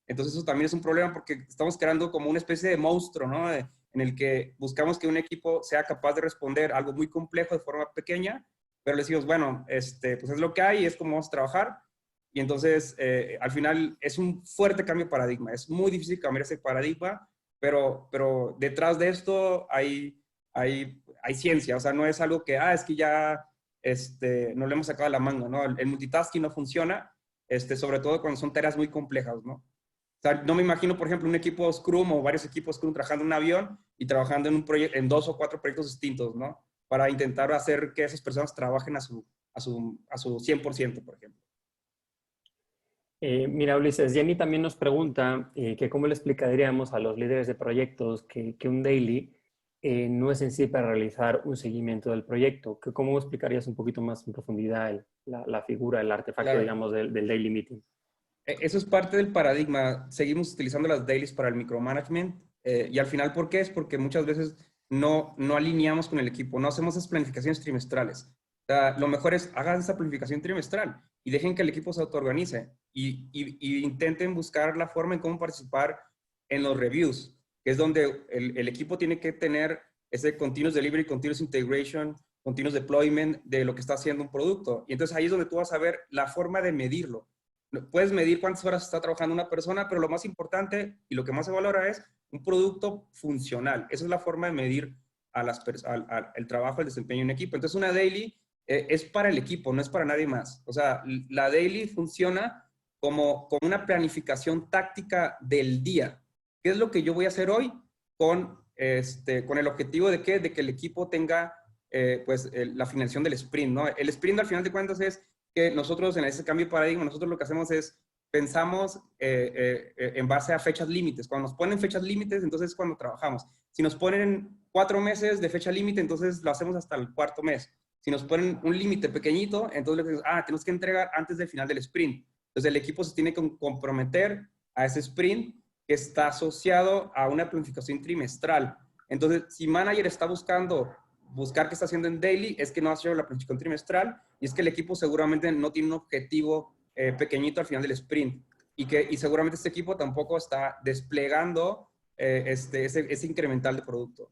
Entonces eso también es un problema porque estamos creando como una especie de monstruo, ¿no? En el que buscamos que un equipo sea capaz de responder algo muy complejo de forma pequeña, pero le decimos, bueno, pues es lo que hay, es como vamos a trabajar. Y entonces, al final, es un fuerte cambio de paradigma. Es muy difícil cambiar ese paradigma, pero detrás de esto hay ciencia. O sea, no es algo que, es que ya no le hemos sacado la manga, ¿no? El multitasking no funciona, sobre todo cuando son tareas muy complejas, ¿no? O sea, no me imagino, por ejemplo, un equipo Scrum o varios equipos Scrum trabajando en un avión y trabajando en 2 o 4 proyectos distintos, ¿no? Para intentar hacer que esas personas trabajen a su 100%, por ejemplo. Mira, Ulises, Jenny también nos pregunta que cómo le explicaríamos a los líderes de proyectos que un daily no es en sí para realizar un seguimiento del proyecto. ¿Cómo explicarías un poquito más en profundidad la figura, el artefacto, claro, digamos, del daily meeting? Eso es parte del paradigma. Seguimos utilizando las dailies para el micromanagement y al final, ¿por qué? Es porque muchas veces no alineamos con el equipo, no hacemos esas planificaciones trimestrales. O sea, lo mejor es hagan esa planificación trimestral y dejen que el equipo se autoorganice y intenten buscar la forma en cómo participar en los reviews, que es donde el equipo tiene que tener ese continuous delivery, continuous integration, continuous deployment de lo que está haciendo un producto. Y entonces ahí es donde tú vas a ver la forma de medirlo. Puedes medir cuántas horas está trabajando una persona, pero lo más importante y lo que más se valora es un producto funcional. Esa es la forma de medir el trabajo, el desempeño de un equipo. Entonces una daily es para el equipo, no es para nadie más. O sea, la daily funciona como una planificación táctica del día. ¿Qué es lo que yo voy a hacer hoy con el objetivo de qué? De que el equipo tenga la finalización del sprint, ¿no? El sprint al final de cuentas es que nosotros en ese cambio de paradigma, nosotros lo que hacemos es pensamos en base a fechas límites. Cuando nos ponen fechas límites, entonces es cuando trabajamos. Si nos ponen 4 meses de fecha límite, entonces lo hacemos hasta el 4.º mes. Si nos ponen un límite pequeñito, entonces le decimos, tenemos que entregar antes del final del sprint. Entonces el equipo se tiene que comprometer a ese sprint que está asociado a una planificación trimestral. Entonces, si manager está buscar qué está haciendo en daily, es que no ha hecho la planificación trimestral y es que el equipo seguramente no tiene un objetivo pequeñito al final del sprint y seguramente este equipo tampoco está desplegando ese incremental de producto.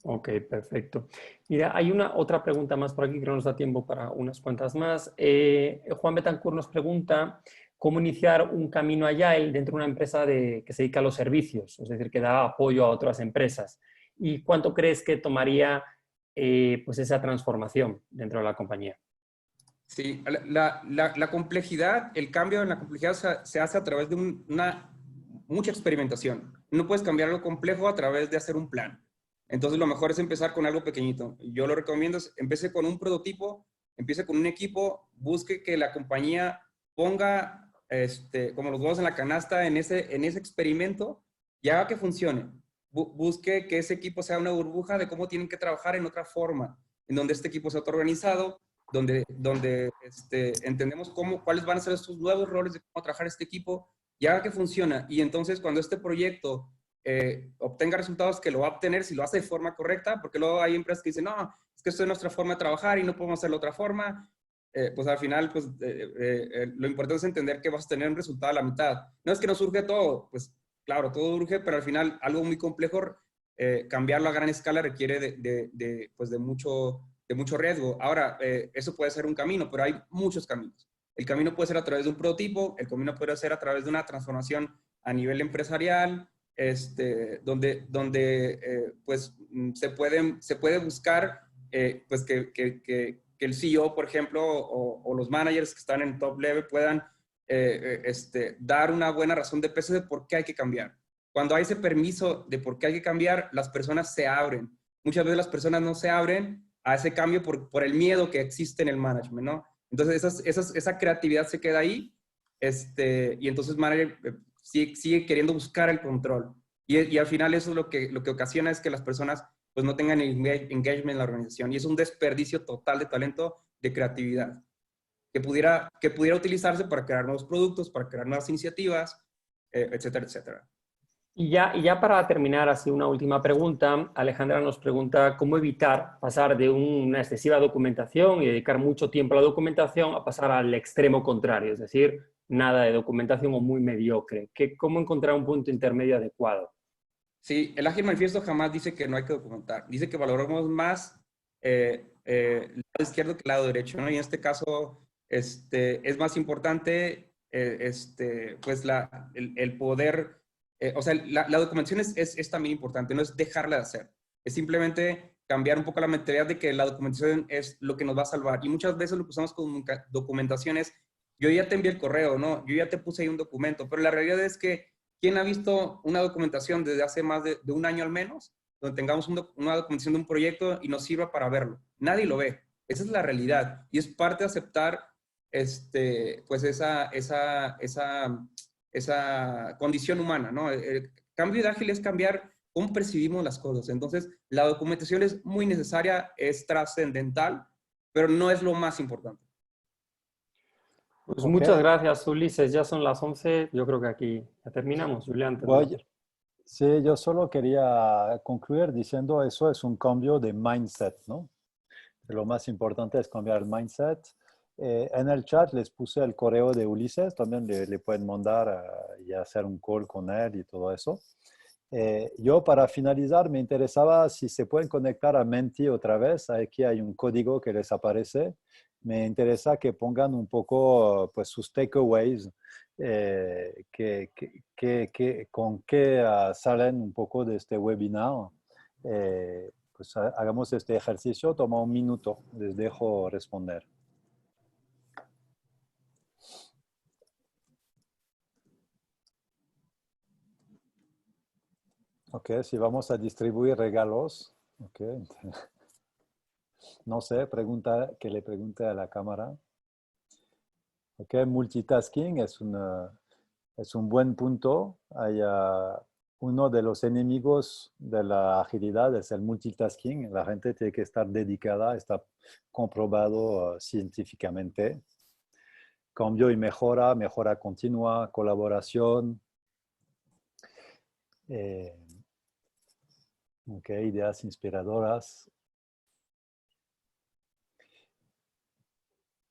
Ok, perfecto. Mira, hay otra pregunta más por aquí que no nos da tiempo para unas cuantas más. Juan Betancourt nos pregunta cómo iniciar un camino agile dentro de una empresa que se dedica a los servicios, es decir, que da apoyo a otras empresas. ¿Y cuánto crees que tomaría pues esa transformación dentro de la compañía? Sí, la complejidad, el cambio en la complejidad se hace a través de mucha experimentación. No puedes cambiar algo complejo a través de hacer un plan. Entonces, lo mejor es empezar con algo pequeñito. Yo lo recomiendo, empiece con un prototipo, empiece con un equipo, busque que la compañía ponga como los huevos en la canasta en ese experimento y haga que funcione. Busque que ese equipo sea una burbuja de cómo tienen que trabajar en otra forma, en donde este equipo sea autoorganizado, donde entendemos cuáles van a ser estos nuevos roles de cómo trabajar este equipo y haga que funcione. Y entonces, cuando este proyecto obtenga resultados que lo va a obtener si lo hace de forma correcta, porque luego hay empresas que dicen, no, es que esto es nuestra forma de trabajar y no podemos hacerlo de otra forma, pues al final pues, lo importante es entender que vas a tener un resultado a la mitad. No es que no surge todo, pues claro, todo urge, pero al final algo muy complejo, cambiarlo a gran escala requiere de mucho riesgo. Ahora, eso puede ser un camino, pero hay muchos caminos. El camino puede ser a través de un prototipo, el camino puede ser a través de una transformación a nivel empresarial, donde pues se puede buscar pues que el CEO, por ejemplo, o los managers que están en top level puedan dar una buena razón de peso de por qué hay que cambiar. Cuando hay ese permiso de por qué hay que cambiar, las personas se abren. Muchas veces las personas no se abren a ese cambio por el miedo que existe en el management, ¿no? Entonces esa creatividad se queda ahí y entonces manager sigue queriendo buscar el control. Y al final eso es lo que ocasiona es que las personas pues no tengan engagement en la organización. Y es un desperdicio total de talento, de creatividad, que pudiera utilizarse para crear nuevos productos, para crear nuevas iniciativas, etcétera, etcétera. Y ya para terminar, así una última pregunta, Alejandra nos pregunta cómo evitar pasar de una excesiva documentación y dedicar mucho tiempo a la documentación a pasar al extremo contrario, es decir, nada de documentación o muy mediocre. ¿Cómo encontrar un punto intermedio adecuado? Sí, el Ágil Manifiesto jamás dice que no hay que documentar. Dice que valoramos más el lado izquierdo que el lado derecho, ¿no? Y en este caso es más importante pues el poder, o sea, la documentación es también importante, no es dejarla de hacer. Es simplemente cambiar un poco la mentalidad de que la documentación es lo que nos va a salvar. Y muchas veces lo que usamos con documentación es, yo ya te envié el correo, ¿no? Yo ya te puse ahí un documento, pero la realidad es que ¿quién ha visto una documentación desde hace más de un año al menos, donde tengamos una documentación de un proyecto y nos sirva para verlo? Nadie lo ve. Esa es la realidad. Y es parte de aceptar pues esa condición humana, ¿no? El cambio de ágil es cambiar cómo percibimos las cosas. Entonces, la documentación es muy necesaria, es trascendental, pero no es lo más importante. Pues Okay. muchas gracias, Ulises. Ya son las 11. Yo creo que aquí ya terminamos, Julián. Sí, yo solo quería concluir diciendo eso es un cambio de mindset, ¿no? Lo más importante es cambiar el mindset. En el chat les puse el correo de Ulises, también le pueden mandar y hacer un call con él y todo eso. Yo para finalizar me interesaba si se pueden conectar a Menti otra vez. Aquí hay un código que les aparece. Me interesa que pongan un poco pues, sus takeaways, con qué salen un poco de este webinar. Pues hagamos este ejercicio, toma un minuto, les dejo responder. Ok, si vamos a distribuir regalos, ok. No sé, que le pregunte a la cámara. Ok, multitasking es un buen punto. Hay uno de los enemigos de la agilidad es el multitasking. La gente tiene que estar dedicada, está comprobado científicamente. Cambio y mejora, mejora continua, colaboración. Ideas inspiradoras.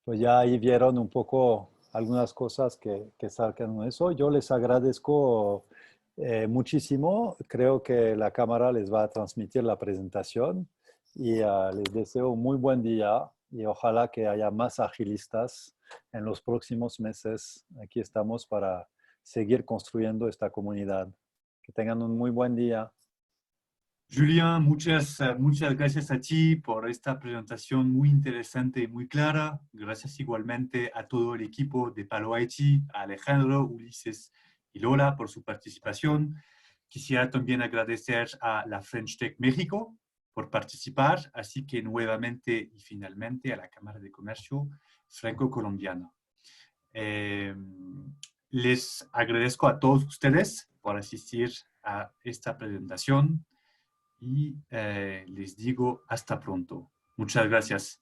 Pues ya ahí vieron un poco algunas cosas que sacan de eso. Yo les agradezco muchísimo. Creo que la cámara les va a transmitir la presentación y les deseo un muy buen día y ojalá que haya más agilistas en los próximos meses. Aquí estamos para seguir construyendo esta comunidad. Que tengan un muy buen día. Julien, muchas gracias a ti por esta presentación muy interesante y muy clara. Gracias igualmente a todo el equipo de Palo IT, a Alejandro, Ulises y Lola por su participación. Quisiera también agradecer a la French Tech México por participar, así que nuevamente y finalmente a la Cámara de Comercio Franco-Colombiana. Les agradezco a todos ustedes por asistir a esta presentación y les digo hasta pronto. Muchas gracias.